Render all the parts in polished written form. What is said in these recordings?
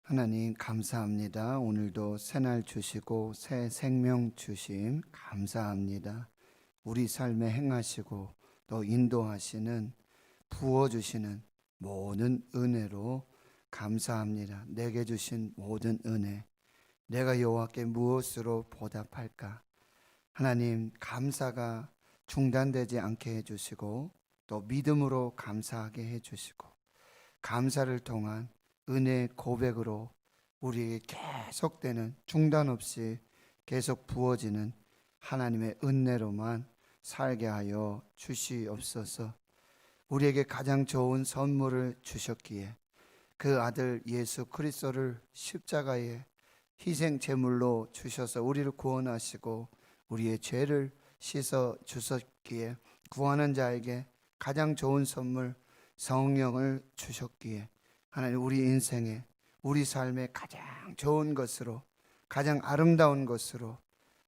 하나님 감사합니다. 오늘도 새날 주시고 새 생명 주심 감사합니다. 우리 삶에 행하시고 또 인도하시는 부어주시는 모든 은혜로 감사합니다. 내게 주신 모든 은혜, 내가 여호와께 무엇으로 보답할까? 하나님 감사가 중단되지 않게 해주시고 또 믿음으로 감사하게 해주시고 감사를 통한 은혜의 고백으로 우리에게 계속되는 중단 없이 계속 부어지는 하나님의 은혜로만 살게 하여 주시옵소서. 우리에게 가장 좋은 선물을 주셨기에 그 아들 예수 그리스도를 십자가에 희생 제물로 주셔서 우리를 구원하시고 우리의 죄를 씻어 주셨기에 구하는 자에게 가장 좋은 선물 성령을 주셨기에 하나님 우리 인생에 우리 삶에 가장 좋은 것으로 가장 아름다운 것으로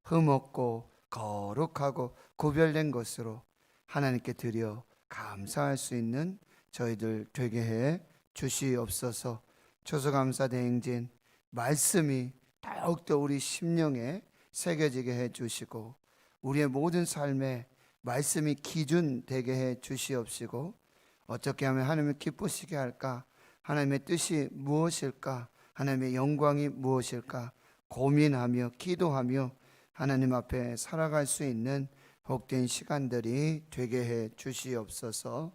흠없고 거룩하고 구별된 것으로 하나님께 드려 감사할 수 있는 저희들 되게 해 주시옵소서. 추수감사대행진 말씀이 더욱더 우리 심령에 새겨지게 해 주시고 우리의 모든 삶에 말씀이 기준 되게 해 주시옵시고 어떻게 하면 하나님을 기쁘시게 할까? 하나님의 뜻이 무엇일까? 하나님의 영광이 무엇일까? 고민하며 기도하며 하나님 앞에 살아갈 수 있는 복된 시간들이 되게 해 주시옵소서.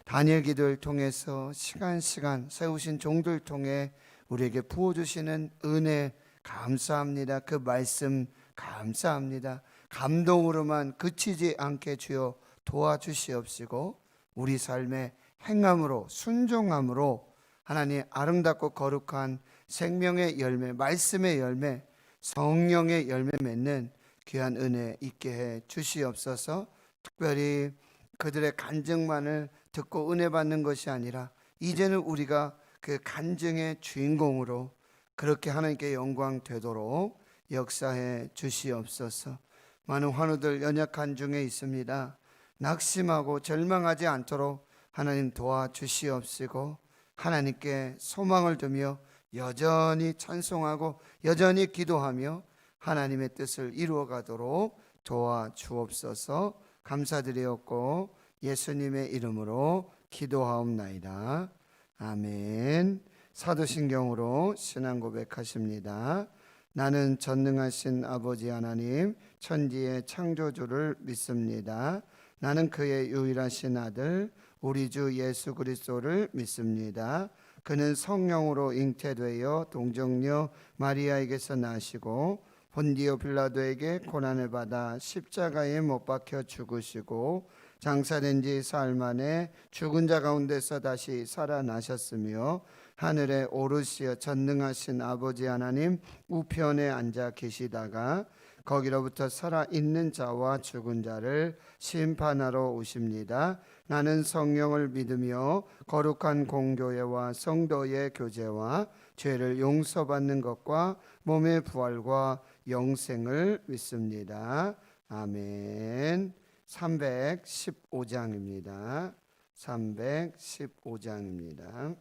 다니엘 기도를 통해서 시간 세우신 종들 통해 우리에게 부어주시는 은혜 감사합니다. 그 말씀 감사합니다. 감동으로만 그치지 않게 주여 도와주시옵시고 우리 삶의 행함으로 순종함으로 하나님 아름답고 거룩한 생명의 열매, 말씀의 열매, 성령의 열매 맺는 귀한 은혜 있게 해 주시옵소서. 특별히 그들의 간증만을 듣고 은혜 받는 것이 아니라 이제는 우리가 그 간증의 주인공으로 그렇게 하나님께 영광 되도록 역사해 주시옵소서. 많은 환우들 연약한 중에 있습니다. 낙심하고 절망하지 않도록 하나님 도와주시옵시고 하나님께 소망을 두며 여전히 찬송하고 여전히 기도하며 하나님의 뜻을 이루어가도록 도와주옵소서. 감사드리옵고 예수님의 이름으로 기도하옵나이다. 아멘. 사도신경으로 신앙 고백하십니다. 나는 전능하신 아버지 하나님 천지의 창조주를 믿습니다. 나는 그의 유일하신 아들 우리 주 예수 그리스도를 믿습니다. 그는 성령으로 잉태되어 동정녀 마리아에게서 나시고 본디오 빌라도에게 고난을 받아 십자가에 못 박혀 죽으시고 장사된 지 사흘 만에 죽은 자 가운데서 다시 살아나셨으며 하늘에 오르시어 전능하신 아버지 하나님 우편에 앉아 계시다가 거기로부터 살아있는 자와 죽은 자를 심판하러 오십니다. 나는 성령을 믿으며 거룩한 공교회와 성도의 교제와 죄를 용서받는 것과 몸의 부활과 영생을 믿습니다. 아멘. 315장입니다. 315장입니다.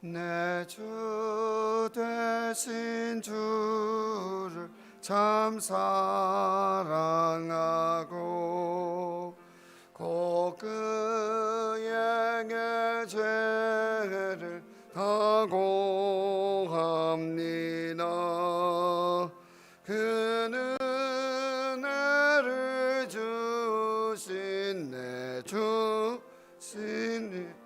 내 주 되신 주를 참 사랑하고 곧 그에게 죄를 다고합니다. 그는 은혜를 주신 내 주시니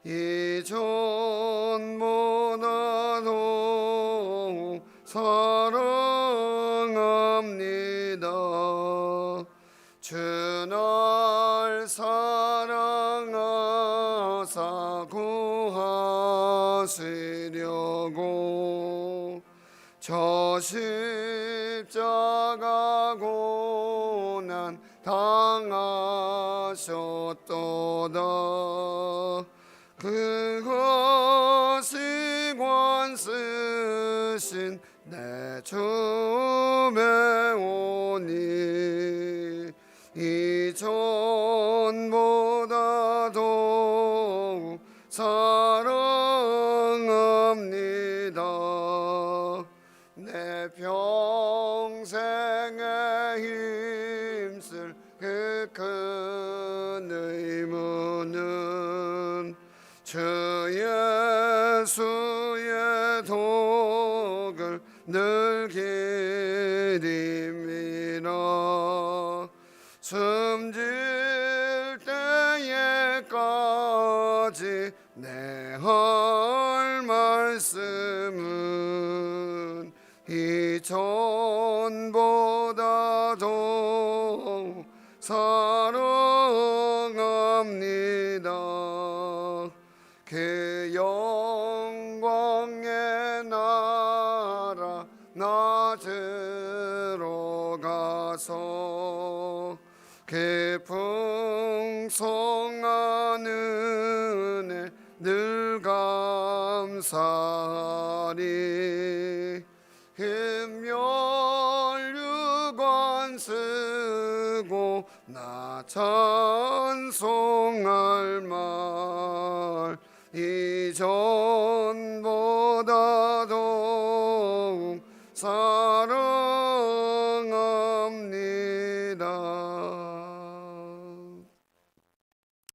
이전보다도 사랑합니다. 주 날 사랑하사 구하시려고 저 십자가 고난 당하셨도다. 그것이 권쓰신 내 주매오니 이전보다 더욱 사랑합니다. 내 평생에 힘쓸 그 큰 의무는 주 예수의 독을 늘 기립니다. 숨질 때에까지 내 할 말씀은 이전보다 더 사랑합니다. 그 영광의 나라 나 들어가서 그 풍성한 은혜 늘 감사하리. 흠멸유관 쓰고 나 찬송할 말 이전보다 더욱 사랑합니다.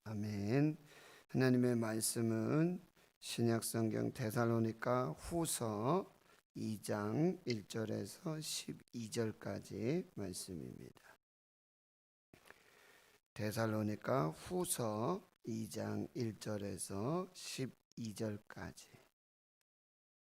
아멘. 하나님의 말씀은 신약성경 데살로니가 후서 2장 1절에서 12절까지 말씀입니다. 데살로니가 후서 2장 1절에서 12절까지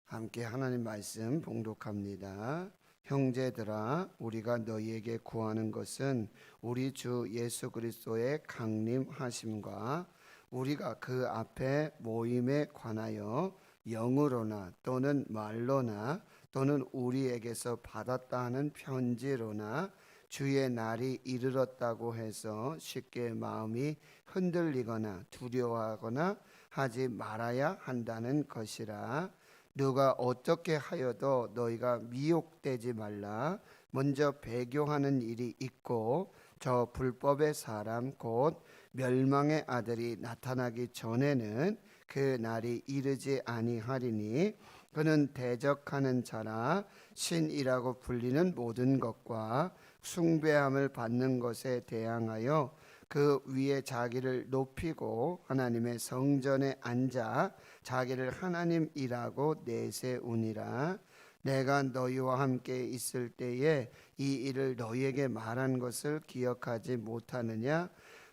함께 하나님 말씀 봉독합니다. 형제들아, 우리가 너희에게 구하는 것은 우리 주 예수 그리스도의 강림하심과 우리가 그 앞에 모임에 관하여 영으로나 또는 말로나 또는 우리에게서 받았다 하는 편지로나 주의 날이 이르렀다고 해서 쉽게 마음이 흔들리거나 두려워하거나 하지 말아야 한다는 것이라. 누가 어떻게 하여도 너희가 미혹되지 말라. 먼저 배교하는 일이 있고 저 불법의 사람 곧 멸망의 아들이 나타나기 전에는 그 날이 이르지 아니하리니 그는 대적하는 자라 신이라고 불리는 모든 것과 숭배함을 받는 것에 대항하여 그 위에 자기를 높이고 하나님의 성전에 앉아 자기를 하나님이라고 내세우니라. 내가 너희와 함께 있을 때에 이 일을 너희에게 말한 것을 기억하지 못하느냐?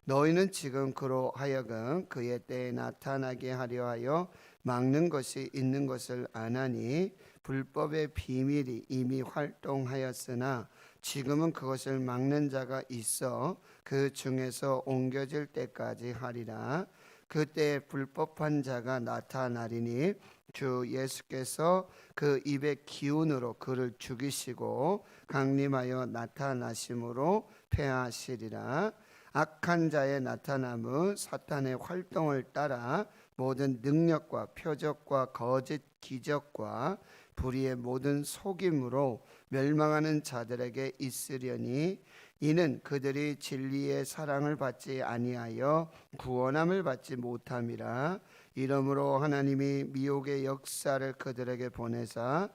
너희는 지금 그로 하여금 그의 때에 나타나게 하려 하여 막는 것이 있는 것을 아나니 불법의 비밀이 이미 활동하였으나 지금은 그것을 막는 자가 있어 그 중에서 옮겨질 때까지 하리라. 그때 불법한 자가 나타나리니 주 예수께서 그 입의 기운으로 그를 죽이시고 강림하여 나타나심으로 패하시리라. 악한 자의 나타남은 사탄의 활동을 따라 모든 능력과 표적과 거짓 기적과 불의의 모든 속임으로 멸망하는 자들에게 있으려니 이는 그들이 진리의 사랑을 받지 아니하여 구원함을 받지 못함이라. 이러므로 하나님이 미혹의 역사를 그들에게 보내사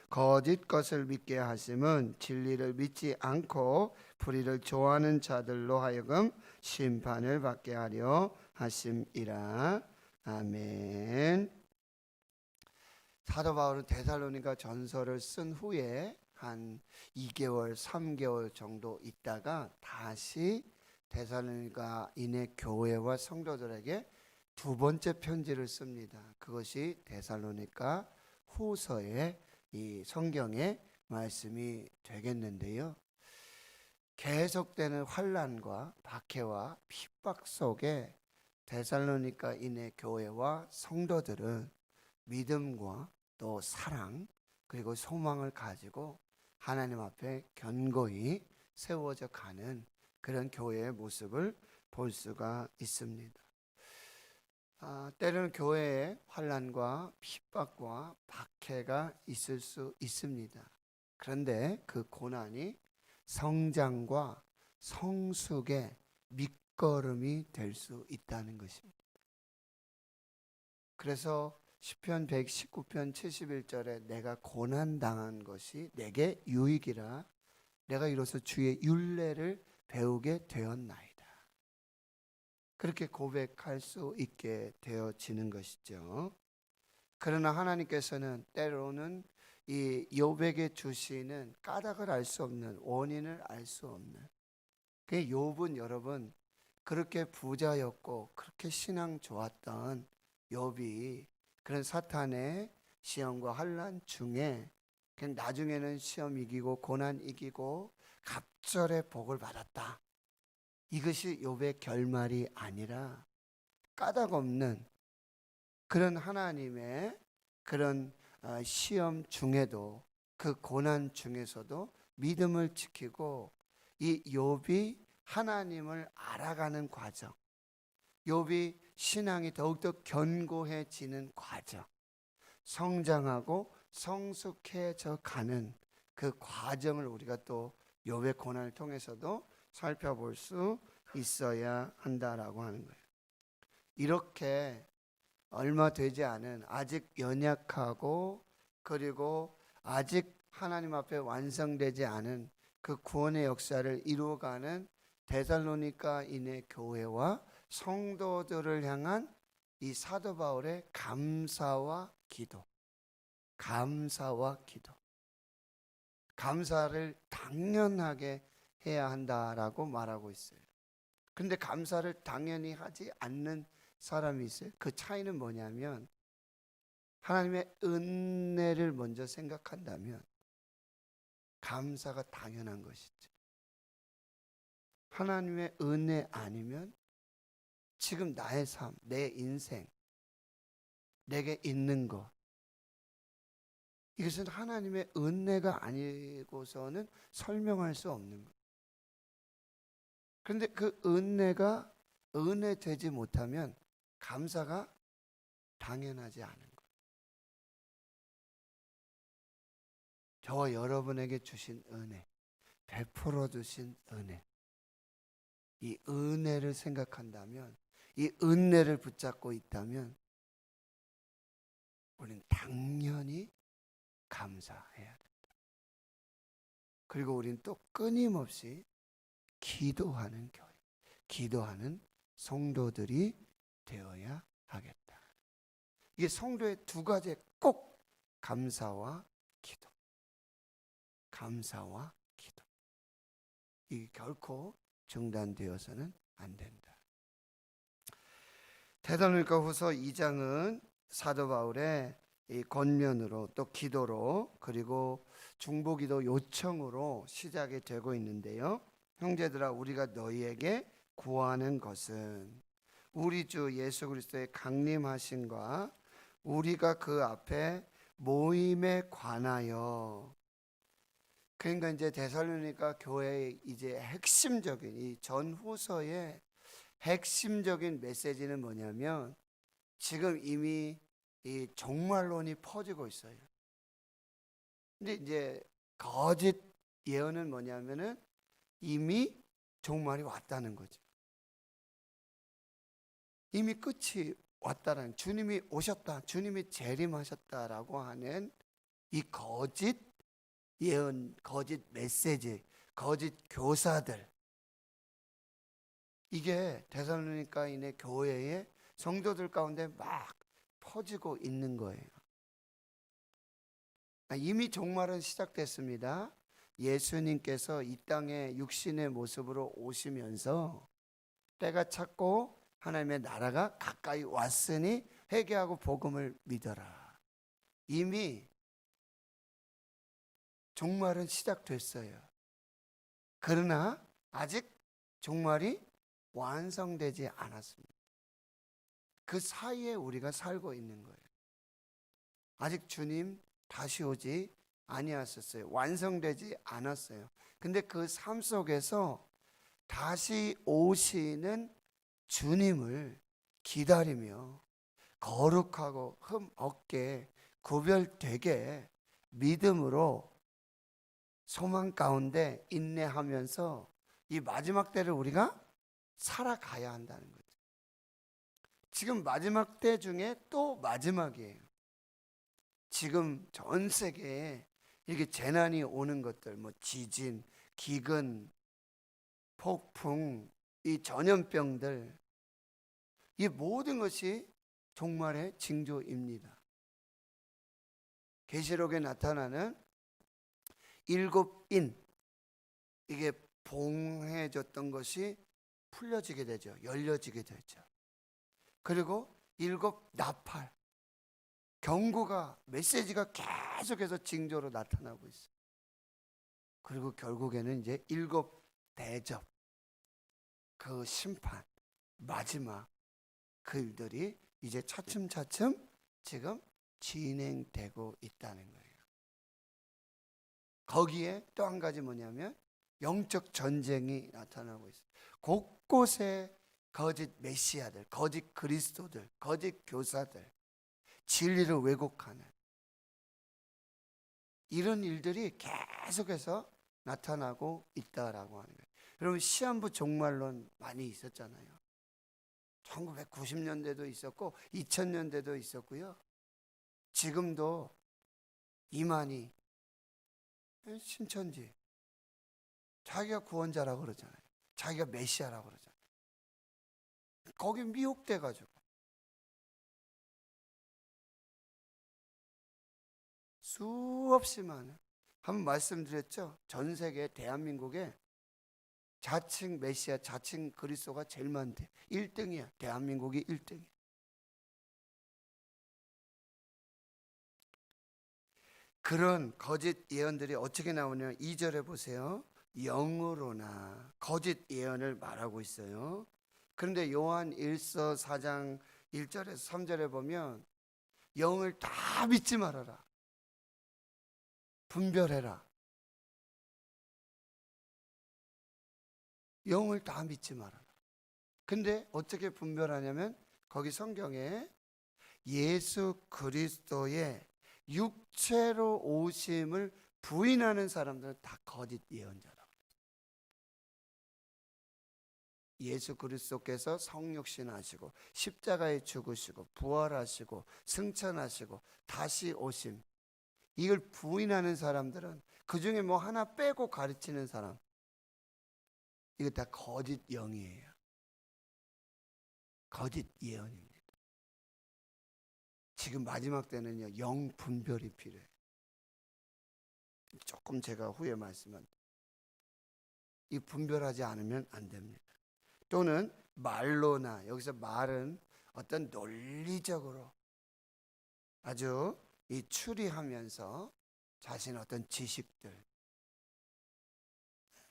거짓 것을 믿게 하심은 진리를 믿지 않고 불의를 좋아하는 자들로 하여금 심판을 받게 하려 하심이라. 아멘. 사도 바울은 데살로니가 전서를 쓴 후에 한 2개월, 3개월 정도 있다가 다시 데살로니가인의 교회와 성도들에게 두 번째 편지를 씁니다. 그것이 데살로니가 후서의 이 성경의 말씀이 되겠는데요. 계속되는 환난과 박해와 핍박 속에 데살로니가인의 교회와 성도들은 믿음과 또 사랑 그리고 소망을 가지고 하나님 앞에 견고히 세워져 가는 그런 교회의 모습을 볼 수가 있습니다. 때로는 교회에 환난과 핍박과 박해가 있을 수 있습니다. 그런데 그 고난이 성장과 성숙의 밑거름이 될 수 있다는 것입니다. 그래서 시편 119편 71절에 내가 고난 당한 것이 내게 유익이라 내가 이로써 주의 율례를 배우게 되었나이다. 그렇게 고백할 수 있게 되어지는 것이죠. 그러나 하나님께서는 때로는 이 욥에게 주시는 까닭을 알 수 없는, 원인을 알 수 없는, 그 욥은 여러분 그렇게 부자였고 그렇게 신앙 좋았던 욥이 그런 사탄의 시험과 환난 중에 그냥 나중에는 시험 이기고 고난 이기고 갑절의 복을 받았다. 이것이 욥의 결말이 아니라 까닭 없는 그런 하나님의 그런 시험 중에도, 그 고난 중에서도 믿음을 지키고 이 욥이 하나님을 알아가는 과정, 욥이 신앙이 더욱더 견고해지는 과정, 성장하고 성숙해져 가는 그 과정을 우리가 또 욥의 고난을 통해서도 살펴볼 수 있어야 한다라고 하는 거예요. 이렇게 얼마 되지 않은 아직 연약하고 그리고 아직 하나님 앞에 완성되지 않은 그 구원의 역사를 이루어가는 데살로니가인의 교회와 성도들을 향한 이 사도 바울의 감사와 기도, 감사를 당연하게 해야 한다라고 말하고 있어요. 근데 감사를 당연히 하지 않는 사람이 있어요. 그 차이는 뭐냐면 하나님의 은혜를 먼저 생각한다면 감사가 당연한 것이죠. 하나님의 은혜 아니면 지금 나의 삶, 내 인생, 내게 있는 것, 이것은 하나님의 은혜가 아니고서는 설명할 수 없는 것. 그런데 그 은혜가 은혜 되지 못하면 감사가 당연하지 않은 것. 저와 여러분에게 주신 은혜, 베풀어 주신 은혜, 이 은혜를 생각한다면, 이 은혜를 붙잡고 있다면 우리는 당연히 감사해야 된다. 그리고 우리는 또 끊임없이 기도하는 교회, 기도하는 성도들이 되어야 하겠다. 이게 성도의 두 가지 꼭 감사와 기도. 감사와 기도. 이게 결코 중단되어서는 안 된다. 데살로니가 후서 2장은 사도 바울의 이 권면으로 또 기도로 그리고 중보기도 요청으로 시작이 되고 있는데요. 형제들아 우리가 너희에게 구하는 것은 우리 주 예수 그리스도의 강림하심과 우리가 그 앞에 모임에 관하여, 그러니까 이제 데살로니가 교회의 이제 핵심적인 이 전후서의 핵심적인 메시지는 뭐냐면 지금 이미 이 종말론이 퍼지고 있어요. 근데 이제 거짓 예언은 뭐냐면은 이미 종말이 왔다는 거죠. 이미 끝이 왔다라는, 주님이 오셨다, 주님이 재림하셨다라고 하는 이 거짓 예언, 거짓 메시지, 거짓 교사들, 이게 데살로니가인의 교회의 성도들 가운데 막 퍼지고 있는 거예요. 이미 종말은 시작됐습니다. 예수님께서 이 땅에 육신의 모습으로 오시면서 때가 찼고 하나님의 나라가 가까이 왔으니 회개하고 복음을 믿어라. 이미 종말은 시작됐어요. 그러나 아직 종말이 완성되지 않았습니다. 그 사이에 우리가 살고 있는 거예요. 아직 주님 다시 오지 아니하셨어요. 완성되지 않았어요. 근데 그 삶 속에서 다시 오시는 주님을 기다리며 거룩하고 흠 없게 구별되게 믿음으로 소망 가운데 인내하면서 이 마지막 때를 우리가 살아가야 한다는 거죠. 지금 마지막 때 중에 또 마지막이에요. 지금 전 세계에 이렇게 재난이 오는 것들, 뭐 지진, 기근, 폭풍, 이 전염병들, 이 모든 것이 종말의 징조입니다. 계시록에 나타나는 일곱 인, 이게 봉해졌던 것이 풀려지게 되죠. 열려지게 되죠. 그리고 일곱 나팔, 경고가, 메시지가 계속해서 징조로 나타나고 있어요. 그리고 결국에는 이제 일곱 대접, 그 심판, 마지막 그 일들이 이제 차츰차츰 지금 진행되고 있다는 거예요. 거기에 또 한 가지 뭐냐면 영적 전쟁이 나타나고 있어요. 곳곳에 거짓 메시아들, 거짓 그리스도들, 거짓 교사들, 진리를 왜곡하는 이런 일들이 계속해서 나타나고 있다라고 하는 거예요. 여러분, 시한부 종말론 많이 있었잖아요. 1990년대도 있었고 2000년대도 있었고요. 지금도 이만희 신천지 자기가 구원자라고 그러잖아요. 자기가 메시아라고 그러잖아요. 거기 미혹돼 가지고 수없이 많은, 한번 말씀드렸죠. 전 세계 대한민국에 자칭 메시아, 자칭 그리스도가 제일 많대. 1등이야. 대한민국이 1등이야. 그런 거짓 예언들이 어떻게 나오냐? 2절에 보세요. 영으로나 거짓 예언을 말하고 있어요. 그런데 요한 1서 4장 1절에서 3절에 보면 영을 다 믿지 말아라. 분별해라. 영을 다 믿지 말아라. 근데 어떻게 분별하냐면 거기 성경에 예수 그리스도의 육체로 오심을 부인하는 사람들은 다 거짓 예언자라고. 예수 그리스도께서 성육신하시고 십자가에 죽으시고 부활하시고 승천하시고 다시 오심, 이걸 부인하는 사람들은, 그 중에 뭐 하나 빼고 가르치는 사람, 이거 다 거짓 영이에요. 거짓 예언입니다. 지금 마지막 때는요, 영 분별이 필요해요. 조금 제가 후에 말씀한 이 분별하지 않으면 안 됩니다. 또는 말로나, 여기서 말은 어떤 논리적으로 아주 이 추리하면서 자신의 어떤 지식들,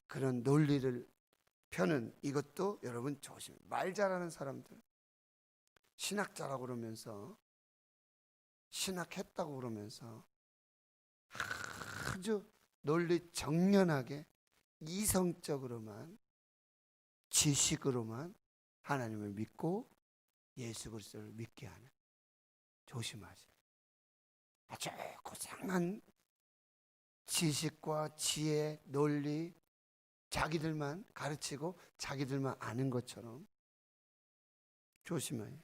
그런 논리를 펴는, 이것도 여러분 조심. 말 잘하는 사람들, 신학자라고 그러면서, 신학했다고 그러면서 아주 논리 정연하게 이성적으로만, 지식으로만 하나님을 믿고 예수 그리스도를 믿게 하는, 조심하세요. 아주 고상한 지식과 지혜, 논리, 자기들만 가르치고 자기들만 아는 것처럼 조심해야 돼요.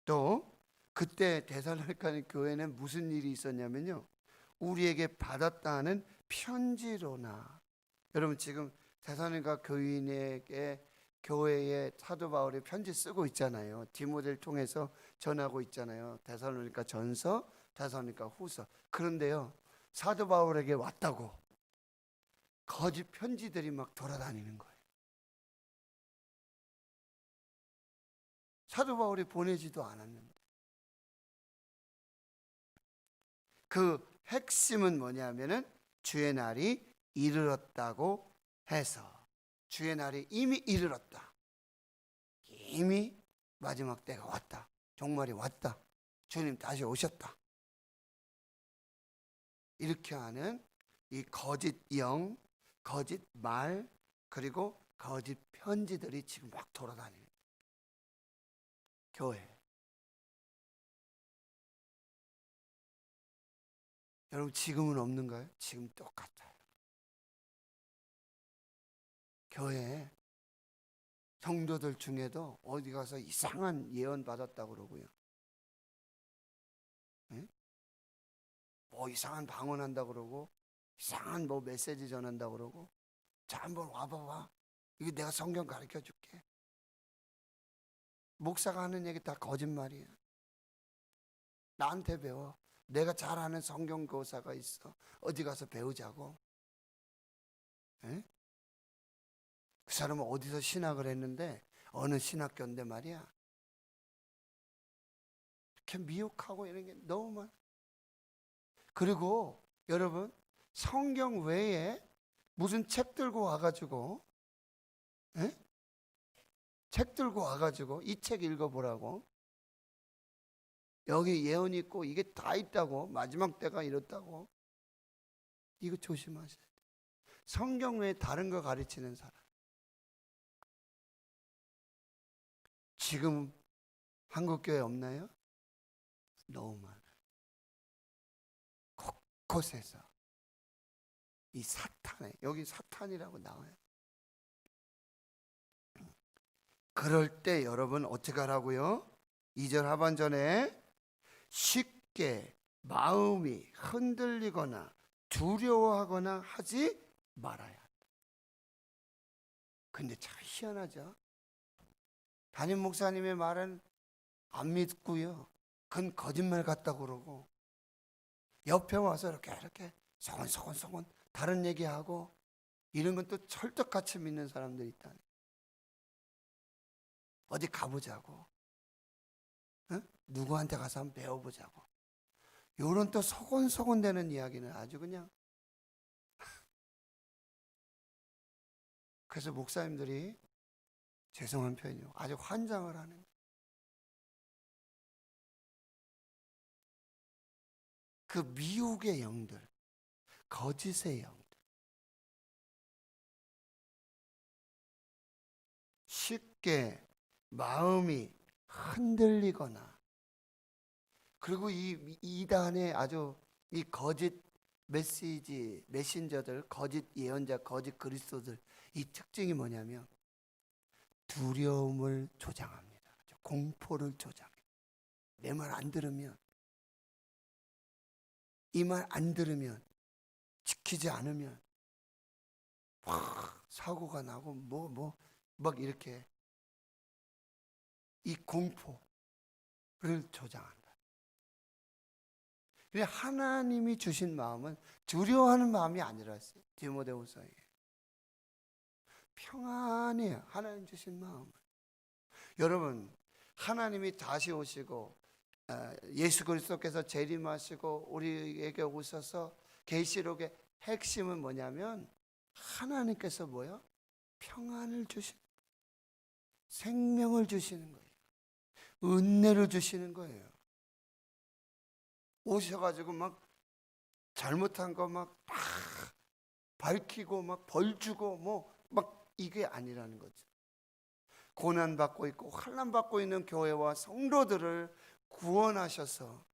또 그때 데살로니가 교회는 무슨 일이 있었냐면요, 우리에게 받았다는 편지로나, 여러분 지금 데살로니가 교인에게 교회에 사도 바울이 편지 쓰고 있잖아요. 디모데를 통해서 전하고 있잖아요. 데살로니가 전서, 데살로니가 후서. 그런데요, 사도 바울에게 왔다고 거짓 편지들이 막 돌아다니는 거예요. 사도 바울이 보내지도 않았는데. 그 핵심은 뭐냐면은 주의 날이 이르렀다고 해서, 주의 날이 이미 이르렀다. 이미 마지막 때가 왔다. 종말이 왔다. 주님 다시 오셨다. 이렇게 하는 이 거짓 영, 거짓 말, 그리고 거짓 편지들이 지금 막 돌아다니는 교회. 여러분 지금은 없는가요? 지금 똑같아요. 교회 성도들 중에도 어디 가서 이상한 예언 받았다고 그러고요. 예? 뭐 이상한 방언한다고 그러고 이상한 뭐 메시지 전한다고 그러고 자 한번 와봐봐. 이게 내가 성경 가르쳐 줄게. 목사가 하는 얘기 다 거짓말이야. 나한테 배워. 내가 잘 아는 성경 교사가 있어. 어디 가서 배우자고. 예? 그 사람은 어디서 신학을 했는데 어느 신학교인데 말이야. 이렇게 미혹하고 이런 게 너무 많아. 그리고 여러분 성경 외에 무슨 책 들고 와가지고 예? 책 들고 와가지고 이 책 읽어보라고 여기 예언이 있고 이게 다 있다고 마지막 때가 이렇다고 이거 조심하셔야 돼요. 성경 외에 다른 거 가르치는 사람 지금 한국교회 없나요? 너무 많아요. 곳곳에서 이 사탄에 여기 사탄이라고 나와요. 그럴 때 여러분 어떻게 하라고요? 2절 하반전에 쉽게 마음이 흔들리거나 두려워하거나 하지 말아야 한다. 근데 참 희한하죠? 담임 목사님의 말은 안 믿고요. 그건 거짓말 같다고 그러고 옆에 와서 이렇게 소곤소곤 다른 얘기하고 이런 건 또 철떡같이 믿는 사람들이 있다니. 어디 가보자고. 어? 누구한테 가서 한번 배워보자고. 요런 또 소곤소곤 되는 이야기는 아주 그냥. 그래서 목사님들이 죄송한 표현이요. 아주 환장을 하는 거예요. 그 미혹의 영들, 거짓의 영들. 쉽게 마음이 흔들리거나 그리고 이 이단의 아주 이 거짓 메신저들, 거짓 예언자, 거짓 그리스도들 이 특징이 뭐냐면 두려움을 조장합니다. 공포를 조장해요. 내 말 안 들으면 이 말 안 들으면 지키지 않으면 막 사고가 나고 막 이렇게 이 공포를 조장한다. 하나님이 주신 마음은 두려워하는 마음이 아니라서요. 디모데후서에 평안해요. 하나님 주신 마음은. 여러분 하나님이 다시 오시고 예수 그리스도께서 재림하시고 우리에게 오셔서 계시록의 핵심은 뭐냐면 하나님께서 뭐요? 평안을 주시는 거예요. 생명을 주시는 거예요. 은혜를 주시는 거예요. 오셔가지고 막 잘못한 거 막 밝히고 막 벌 주고 막 이게 아니라는 거죠. 고난 받고 있고 환난 받고 있는 교회와 성도들을 구원하셔서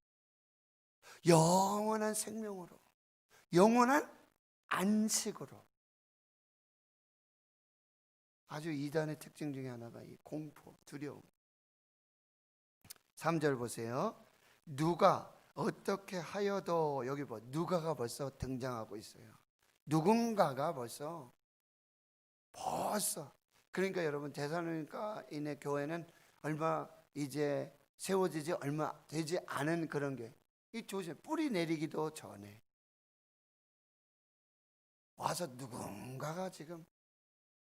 영원한 생명으로 영원한 안식으로 아주 이단의 특징 중에 하나가 이 공포, 두려움. 3절 보세요. 누가 어떻게 하여도 여기 누가가 벌써 등장하고 있어요. 누군가가 벌써 그러니까 여러분 데살로니가인의 교회는 얼마 이제 세워지지 얼마 되지 않은 그런 게 이 조심 뿌리 내리기도 전에 와서 누군가가 지금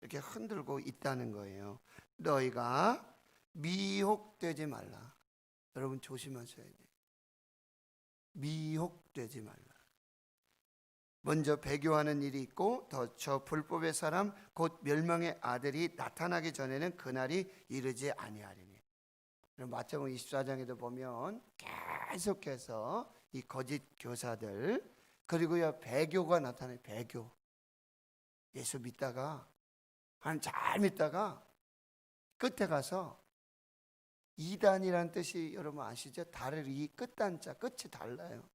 이렇게 흔들고 있다는 거예요. 너희가 미혹되지 말라. 여러분 조심하셔야 돼요. 미혹되지 말라. 먼저 배교하는 일이 있고 더 저 불법의 사람 곧 멸망의 아들이 나타나기 전에는 그날이 이르지 아니하리니. 마태복음 24장에도 보면 계속해서 이 거짓 교사들 그리고요 배교가 나타나요. 배교. 예수 믿다가 잘 믿다가 끝에 가서 이단이라는 뜻이 여러분 아시죠? 달을 이 끝단자 끝이 달라요.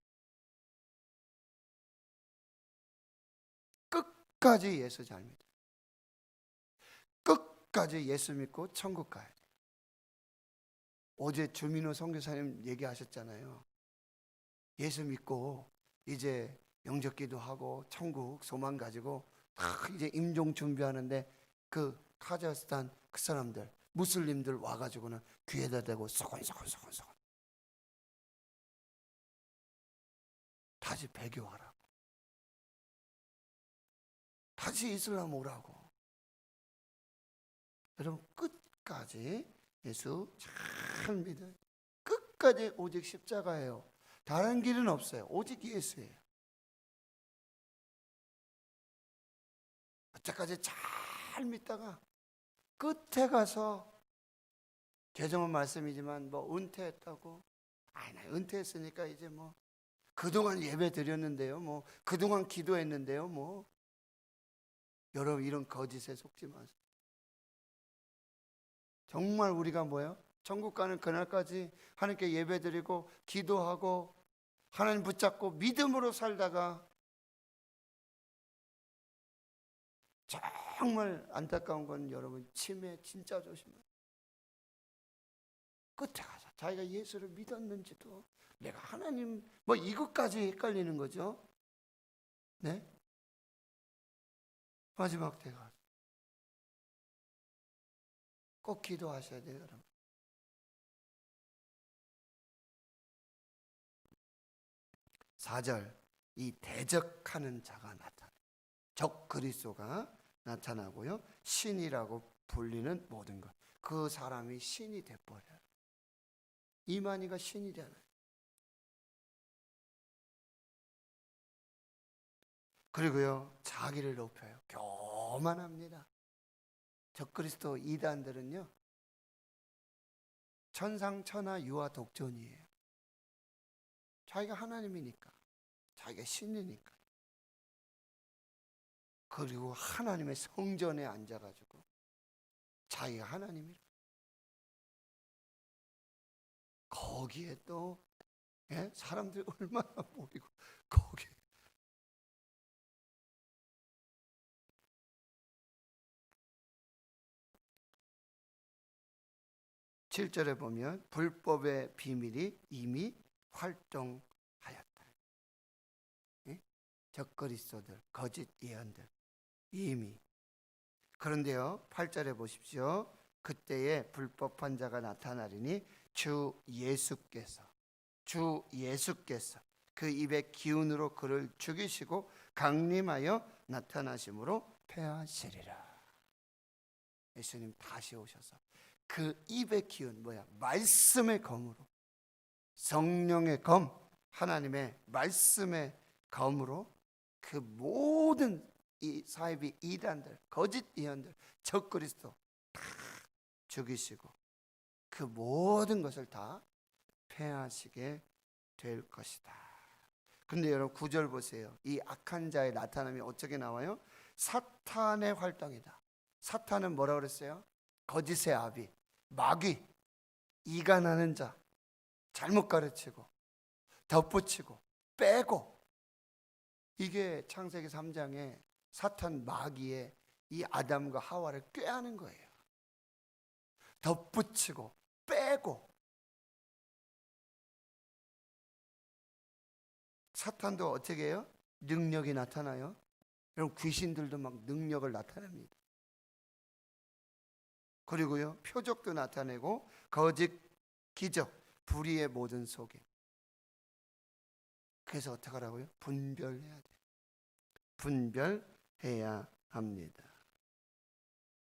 끝까지 예수 잘 믿어요. 끝까지 예수 믿고 천국 가야 돼요. 어제 주민호 선교사님 얘기하셨잖아요. 예수 믿고 이제 영접기도 하고 천국 소망 가지고 다 이제 임종 준비하는데 그 카자흐스탄 그 사람들 무슬림들 와가지고는 귀에다 대고 소곤소곤 다시 배교하라고, 다시 이슬람 오라고. 여러분 끝까지 예수 잘 믿어요. 끝까지 오직 십자가예요. 다른 길은 없어요. 오직 예수예요. 그때까지 잘 믿다가 끝에 가서 죄송한 말씀이지만 뭐 은퇴했다고, 아니 나 은퇴했으니까 이제 뭐 그동안 예배 드렸는데요, 뭐 그동안 기도했는데요, 뭐. 여러분 이런 거짓에 속지 마세요. 정말 우리가 뭐예요? 천국 가는 그날까지 하나님께 예배 드리고 기도하고 하나님 붙잡고 믿음으로 살다가 정말 안타까운 건 여러분 치매 진짜 조심해요. 끝에 가서 자기가 예수를 믿었는지도, 내가 하나님 뭐 이것까지 헷갈리는 거죠. 네? 마지막 때 가서 꼭 기도하셔야 돼요, 여러분. (4절) 이 대적하는 자가 나타나, 적 그리스도가 나타나고요, 신이라고 불리는 모든 것, 그 사람이 신이 돼버려요. 이만희가 신이잖아요. 그리고요 자기를 높여요. 교만합니다. 적그리스도 이단들은요 천상천하 유아 독존이에요. 자기가 하나님이니까, 자기가 신이니까. 그리고 하나님의 성전에 앉아가지고 자기가 하나님이라. 거기에 또 사람들이 얼마나 모이고 거기에 (7절에) 보면 불법의 비밀이 이미 활동하였다. 적그리스도들, 거짓 예언들 이미. 그런데요 8절에 보십시오. 그때에 불법한 자가 나타나리니 주 예수께서 그 입의 기운으로 그를 죽이시고 강림하여 나타나심으로 패하시리라. 예수님 다시 오셔서 그 입의 기운, 뭐야? 말씀의 검으로, 성령의 검, 하나님의 말씀의 검으로 그 모든 이 사이비 이단들, 거짓 예언들, 적그리스도 다 죽이시고 그 모든 것을 다 패하시게 될 것이다. 근데 여러분 9절 보세요. 이 악한 자의 나타남이 어떻게 나와요? 사탄의 활동이다. 사탄은 뭐라고 그랬어요? 거짓의 아비, 마귀, 이간하는 자, 잘못 가르치고 덧붙이고 빼고. 이게 창세기 3장에 사탄 마귀의 이 아담과 하와를 꾀하는 거예요. 덧붙이고 빼고. 사탄도 어떻게 해요? 능력이 나타나요. 여러분 귀신들도 막 능력을 나타냅니다. 그리고요 표적도 나타내고 거짓 기적, 불의의 모든 속임. 그래서 어떻게 하라고요? 분별해야 돼요. 분별해야 합니다.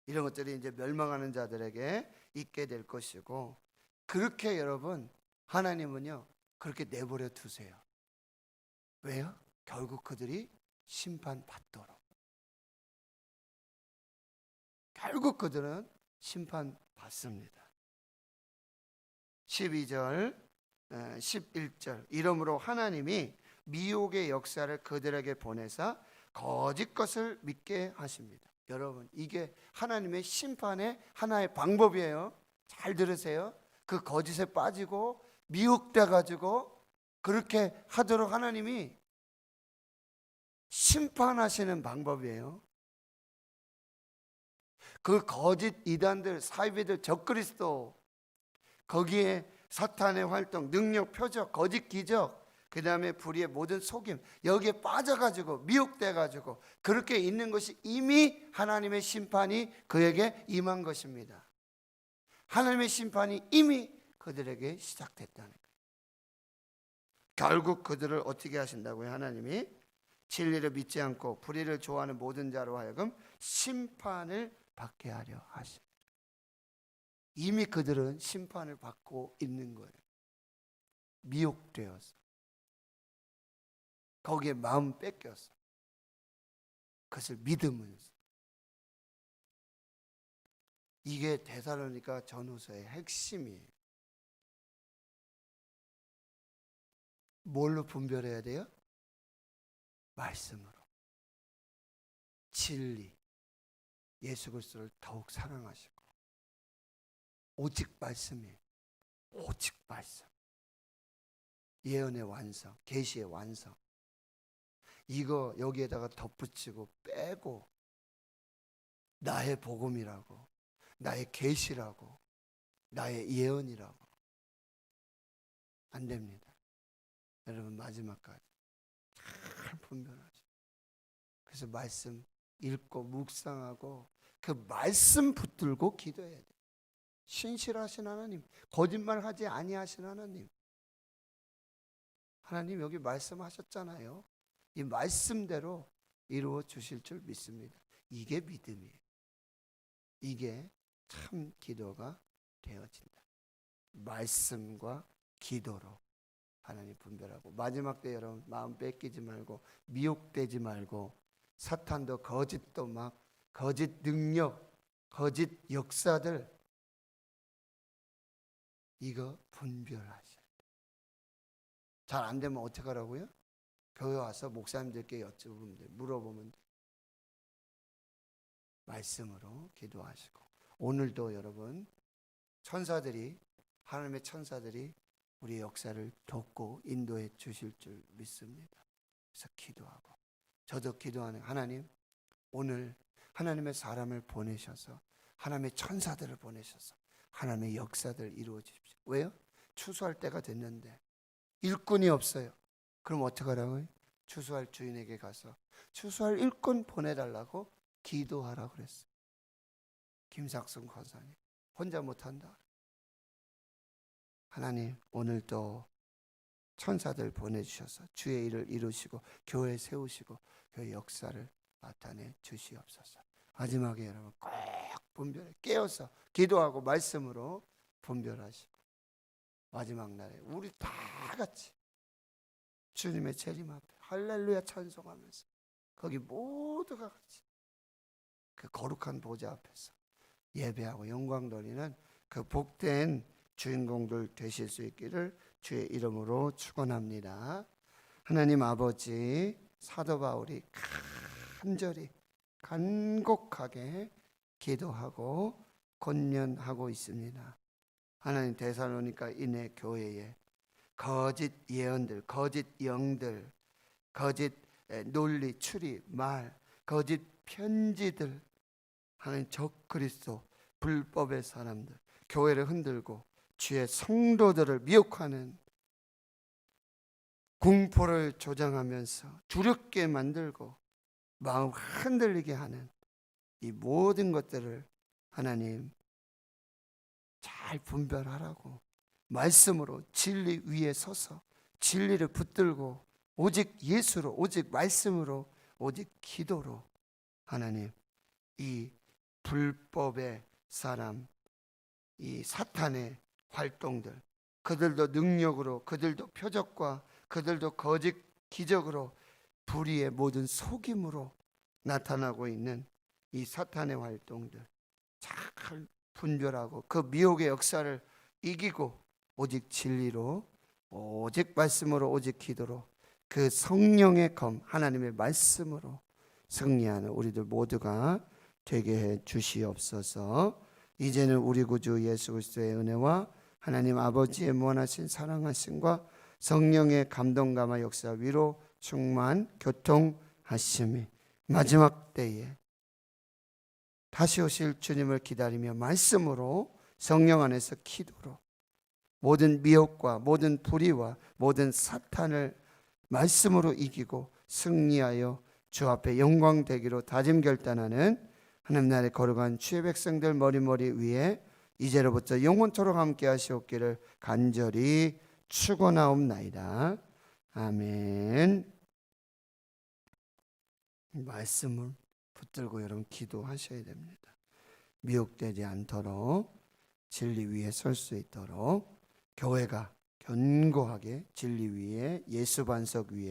이런 것들이 이제 멸망하는 자들에게 있게 될 것이고, 그렇게 여러분 하나님은요 그렇게 내버려 두세요. 왜요? 결국 그들이 심판받도록. 결국 그들은 심판받습니다. 12절 11절 이러므로 하나님이 미혹의 역사를 그들에게 보내사 거짓 것을 믿게 하십니다. 여러분 이게 하나님의 심판의 하나의 방법이에요. 잘 들으세요. 그 거짓에 빠지고 미혹돼 가지고 그렇게 하도록 하나님이 심판하시는 방법이에요. 그 거짓 이단들, 사이비들, 적그리스도, 거기에 사탄의 활동, 능력, 표적, 거짓 기적, 그 다음에 불의의 모든 속임, 여기에 빠져가지고 미혹돼가지고 그렇게 있는 것이 이미 하나님의 심판이 그에게 임한 것입니다. 하나님의 심판이 이미 그들에게 시작됐다는 거예요. 결국 그들을 어떻게 하신다고요? 하나님이 진리를 믿지 않고 불의를 좋아하는 모든 자로 하여금 심판을 받게 하려 하십니다. 이미 그들은 심판을 받고 있는 거예요. 미혹되어서, 거기에 마음 뺏겨서, 그것을 믿으면서. 이게 데살로니가 전후서의 핵심이에요. 뭘로 분별해야 돼요? 말씀으로. 진리, 예수 그리스도를 더욱 사랑하시고, 오직 말씀이에요. 오직 말씀. 예언의 완성, 계시의 완성. 이거 여기에다가 덧붙이고 빼고 나의 복음이라고, 나의 계시라고, 나의 예언이라고 안 됩니다. 여러분, 마지막까지 잘 분별하죠. 그래서 말씀 읽고 묵상하고 그 말씀 붙들고 기도해야 돼요. 신실하신 하나님, 거짓말하지 아니하신 하나님. 하나님 여기 말씀하셨잖아요. 이 말씀대로 이루어 주실 줄 믿습니다. 이게 믿음이에요. 이게 참 기도가 되어진다. 말씀과 기도로 하나님 분별하고, 마지막 때 여러분 마음 뺏기지 말고, 미혹되지 말고, 사탄도 거짓도 막 거짓 능력, 거짓 역사들, 이거 분별하셔야 돼요. 잘 안 되면 어떻게 하라고요? 교회 와서 목사님들께 여쭤보면 돼요. 물어보면 돼요. 말씀으로 기도하시고, 오늘도 여러분 천사들이, 하나님의 천사들이 우리의 역사를 돕고 인도해 주실 줄 믿습니다. 그래서 기도하고, 저도 기도하는 하나님, 오늘 하나님의 사람을 보내셔서, 하나님의 천사들을 보내셔서 하나님의 역사들 이루어 주십시오. 왜요? 추수할 때가 됐는데 일꾼이 없어요. 그럼 어떻게 하라고요? 추수할 주인에게 가서 추수할 일꾼 보내달라고 기도하라고 그랬어요. 김삭순 권사님 혼자 못한다. 하나님, 오늘도 천사들 보내주셔서 주의 일을 이루시고 교회 세우시고 교회 역사를 나타내 주시옵소서. 마지막에 여러분 꼭 분별해, 깨어서 기도하고 말씀으로 분별하시고, 마지막 날에 우리 다 같이 주님의 재림 앞에 할렐루야 찬송하면서, 거기 모두가 같이 그 거룩한 보좌 앞에서 예배하고 영광 돌리는 그 복된 주인공들 되실 수 있기를 주의 이름으로 축원합니다. 하나님 아버지, 사도 바울이 간절히 간곡하게 기도하고 권면하고 있습니다. 하나님, 데살로니가 인해 교회에 거짓 예언들, 거짓 영들, 거짓 논리, 추리, 말, 거짓 편지들, 하나님 적그리스도, 불법의 사람들, 교회를 흔들고 주의 성도들을 미혹하는, 공포를 조장하면서 두렵게 만들고 마음 흔들리게 하는 이 모든 것들을 하나님 잘 분별하라고, 말씀으로 진리 위에 서서 진리를 붙들고 오직 예수로, 오직 말씀으로, 오직 기도로 하나님 이 불법의 사람, 이 사탄의 활동들, 그들도 능력으로, 그들도 표적과, 그들도 거짓 기적으로, 불의의 모든 속임으로 나타나고 있는 이 사탄의 활동들 잘 분별하고 그 미혹의 역사를 이기고 오직 진리로, 오직 말씀으로, 오직 기도로, 그 성령의 검, 하나님의 말씀으로 승리하는 우리들 모두가 되게 해 주시옵소서. 이제는 우리 구주 예수 그리스도의 은혜와 하나님 아버지의 무한하신 사랑하심과 성령의 감동감화 역사, 위로, 충만, 교통하심이 마지막 때에 다시 오실 주님을 기다리며 말씀으로 성령 안에서 기도로 모든 미혹과 모든 불의와 모든 사탄을 말씀으로 이기고 승리하여 주 앞에 영광 되기로 다짐 결단하는 하나님 나라의 거룩한 주의 백성들 머리머리 위에 이제로부터 영원토록 함께 하시옵기를 간절히 축원하옵나이다. 아멘. 말씀을 붙들고 여러분 기도하셔야 됩니다. 미혹되지 않도록 진리 위에 설 수 있도록 교회가 견고하게 진리 위에 예수 반석 위에